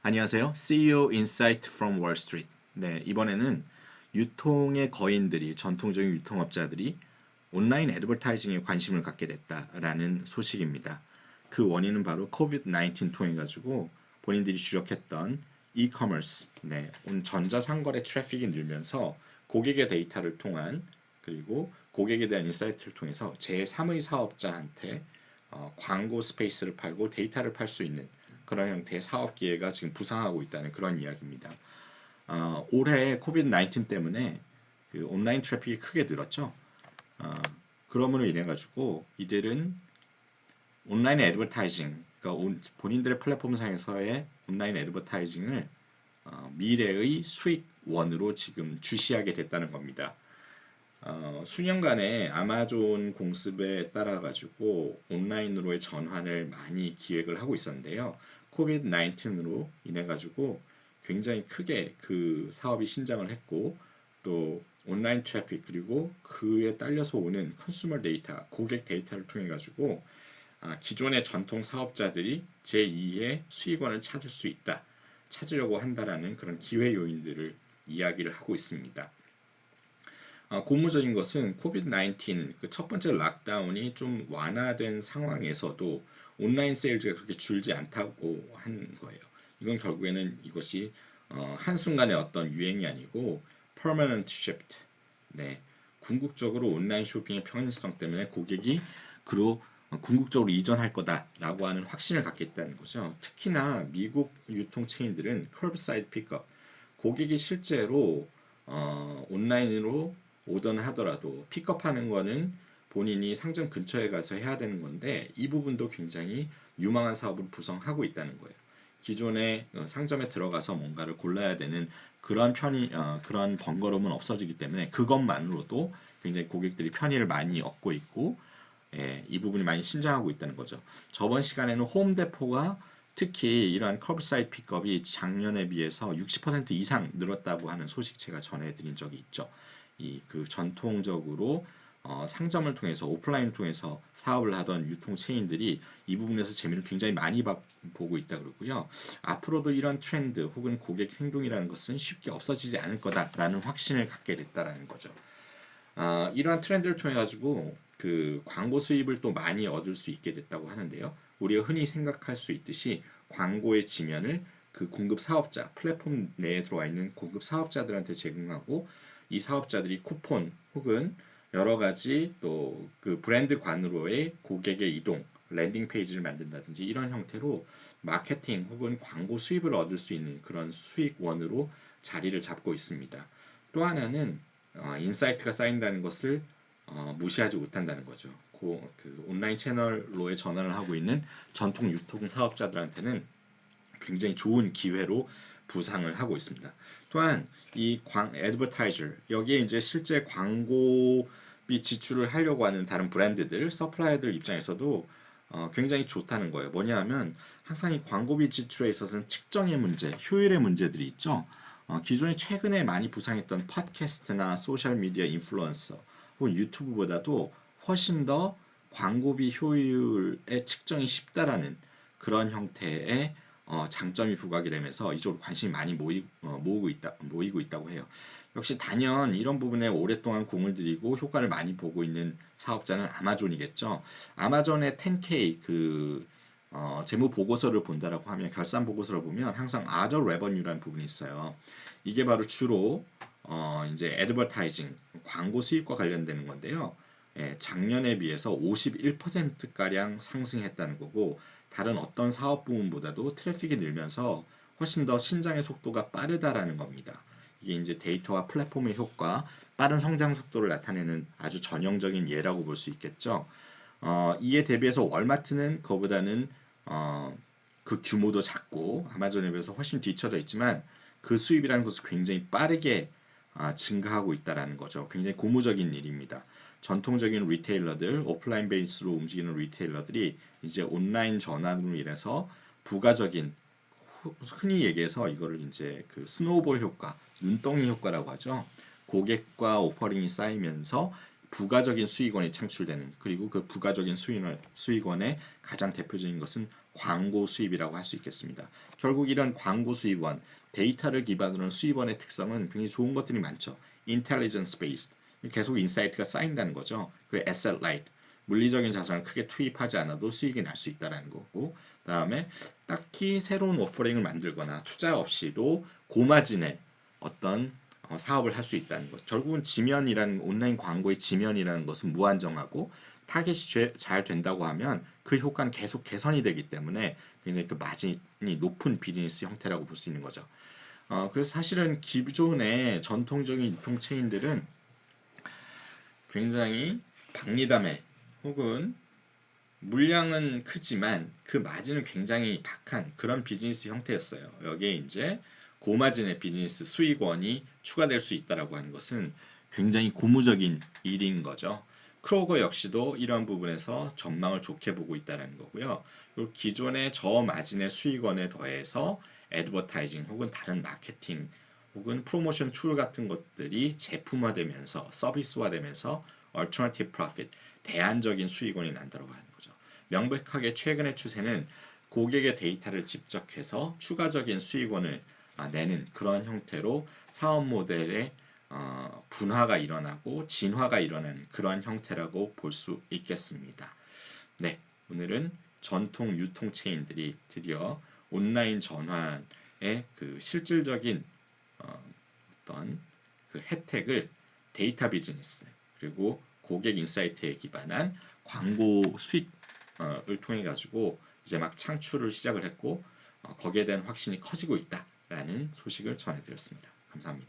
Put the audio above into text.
안녕하세요. CEO Insight from Wall Street. 네, 이번에는 유통의 거인들이, 전통적인 유통업자들이 온라인 애드버타이징에 관심을 갖게 됐다라는 소식입니다. 그 원인은 바로 코비드-19 통해 가지고 본인들이 주력했던 이커머스, 전자상거래 트래픽이 늘면서 고객의 데이터를 통한, 그리고 고객에 대한 인사이트를 통해서 제3의 사업자한테 광고 스페이스를 팔고 데이터를 팔 수 있는 그런 형태의 사업 기회가 지금 부상하고 있다는 그런 이야기입니다. 올해 코비드-19 때문에 그 온라인 트래픽이 크게 늘었죠. 어, 그러므로 인해 가지고 이들은 온라인 애드버타이징, 그러니까 본인들의 플랫폼 상에서의 온라인 애드버타이징을 미래의 수익원으로 지금 주시하게 됐다는 겁니다. 수년간의 아마존 공습에 따라 가지고 온라인으로의 전환을 많이 기획을 하고 있었는데요. 코비드 19으로 인해 가지고 굉장히 크게 그 사업이 신장을 했고, 또 온라인 트래픽 그리고 그에 딸려서 오는 컨슈머 데이터, 고객 데이터를 통해 가지고 기존의 전통 사업자들이 제2의 수익원을 찾을 수 있다, 찾으려고 한다라는 그런 기회 요인들을 이야기를 하고 있습니다. 고무적인 것은 코비드-19 그 첫 번째 락다운이 좀 완화된 상황에서도 온라인 세일즈가 그렇게 줄지 않다고 한 거예요. 이건 결국에는 이것이 한순간의 어떤 유행이 아니고 permanent shift. 네. 궁극적으로 온라인 쇼핑의 편의성 때문에 고객이 그로 궁극적으로 이전할 거다라고 하는 확신을 갖겠다는 거죠. 특히나 미국 유통 체인들은 curbside pickup, 고객이 실제로 온라인으로 오더는 하더라도 픽업하는 거는 본인이 상점 근처에 가서 해야 되는 건데, 이 부분도 굉장히 유망한 사업을 구성하고 있다는 거예요. 기존의 상점에 들어가서 뭔가를 골라야 되는 그런 번거로움은 없어지기 때문에 그것만으로도 굉장히 고객들이 편의를 많이 얻고 있고, 예, 이 부분이 많이 신장하고 있다는 거죠. 저번 시간에는 홈데포가 특히 이러한 커브사이드 픽업이 작년에 비해서 60% 이상 늘었다고 하는 소식 제가 전해드린 적이 있죠. 이 그 전통적으로 상점을 통해서, 오프라인을 통해서 사업을 하던 유통 체인들이 이 부분에서 재미를 굉장히 많이 보고 있다 그러고요. 앞으로도 이런 트렌드 혹은 고객 행동이라는 것은 쉽게 없어지지 않을 거다라는 확신을 갖게 됐다라는 거죠. 이러한 트렌드를 통해 가지고 그 광고 수입을 또 많이 얻을 수 있게 됐다고 하는데요. 우리가 흔히 생각할 수 있듯이 광고의 지면을 그 공급 사업자, 플랫폼 내에 들어와 있는 공급 사업자들한테 제공하고, 이 사업자들이 쿠폰 혹은 여러 가지 또 그 브랜드관으로의 고객의 이동, 랜딩 페이지를 만든다든지 이런 형태로 마케팅 혹은 광고 수입을 얻을 수 있는 그런 수익원으로 자리를 잡고 있습니다. 또 하나는 인사이트가 쌓인다는 것을 무시하지 못한다는 거죠. 그 온라인 채널로의 전환을 하고 있는 전통 유통 사업자들한테는 굉장히 좋은 기회로 부상을 하고 있습니다. 또한 이 애드버타이저, 여기에 이제 실제 광고비 지출을 하려고 하는 다른 브랜드들, 서플라이어들 입장에서도 굉장히 좋다는 거예요. 뭐냐 하면 항상 이 광고비 지출에 있어서는 측정의 문제, 효율의 문제들이 있죠. 기존에 최근에 많이 부상했던 팟캐스트나 소셜미디어 인플루언서 혹은 유튜브보다도 훨씬 더 광고비 효율의 측정이 쉽다라는 그런 형태의 장점이 부각이 되면서 이쪽으로 관심이 많이 모이고 있다고 해요. 역시 단연 이런 부분에 오랫동안 공을 들이고 효과를 많이 보고 있는 사업자는 아마존이겠죠. 아마존의 10K 재무 보고서를 본다라고 하면, 결산 보고서를 보면 항상 other revenue라는 부분이 있어요. 이게 바로 주로 이제 애드버타이징, 광고 수입과 관련되는 건데요. 예, 작년에 비해서 51%가량 상승했다는 거고, 다른 어떤 사업 부문보다도 트래픽이 늘면서 훨씬 더 신장의 속도가 빠르다라는 겁니다. 이게 이제 데이터와 플랫폼의 효과, 빠른 성장 속도를 나타내는 아주 전형적인 예라고 볼 수 있겠죠. 이에 대비해서 월마트는 그보다는 그 규모도 작고 아마존에 비해서 훨씬 뒤처져 있지만 그 수입이라는 것은 굉장히 빠르게 증가하고 있다는 거죠. 굉장히 고무적인 일입니다. 전통적인 리테일러들, 오프라인 베이스로 움직이는 리테일러들이 이제 온라인 전환으로 인해서 부가적인, 흔히 얘기해서 이거를 이제 그 스노우볼 효과, 눈덩이 효과라고 하죠. 고객과 오퍼링이 쌓이면서 부가적인 수익원이 창출되는, 그리고 그 부가적인 수익원의 가장 대표적인 것은 광고 수입이라고 할 수 있겠습니다. 결국 이런 광고 수입원, 데이터를 기반으로 한 수입원의 특성은 굉장히 좋은 것들이 많죠. intelligence based, 계속 인사이트가 쌓인다는 거죠. 그 asset light, 물리적인 자산을 크게 투입하지 않아도 수익이 날 수 있다는 거고, 그다음에 딱히 새로운 오퍼링을 만들거나 투자 없이도 고마진의 어떤 사업을 할 수 있다는 것. 결국은 지면이라는 온라인 광고의 지면이라는 것은 무한정하고 타겟이 잘 된다고 하면 그 효과는 계속 개선이 되기 때문에 굉장히 그 마진이 높은 비즈니스 형태라고 볼 수 있는 거죠. 그래서 사실은 기존의 전통적인 유통 체인들은 굉장히 박리담회 혹은 물량은 크지만 그 마진은 굉장히 박한 그런 비즈니스 형태였어요. 여기에 이제 고마진의 비즈니스 수익원이 추가될 수 있다라고 하는 것은 굉장히 고무적인 일인 거죠. 크로거 역시도 이러한 부분에서 전망을 좋게 보고 있다는 거고요. 그리고 기존의 저마진의 수익원에 더해서 애드버타이징 혹은 다른 마케팅 혹은 프로모션 툴 같은 것들이 제품화되면서 서비스화되면서 alternative profit, 대안적인 수익원이 난다고 하는 거죠. 명백하게 최근의 추세는 고객의 데이터를 집적해서 추가적인 수익원을 내는 그런 형태로 사업 모델의 분화가 일어나고 진화가 일어나는 그러한 형태라고 볼 수 있겠습니다. 네, 오늘은 전통 유통 체인들이 드디어 온라인 전환의 그 실질적인 어떤 그 혜택을 데이터 비즈니스 그리고 고객 인사이트에 기반한 광고 수익을 통해 가지고 이제 막 창출을 시작을 했고 거기에 대한 확신이 커지고 있다라는 소식을 전해드렸습니다. 감사합니다.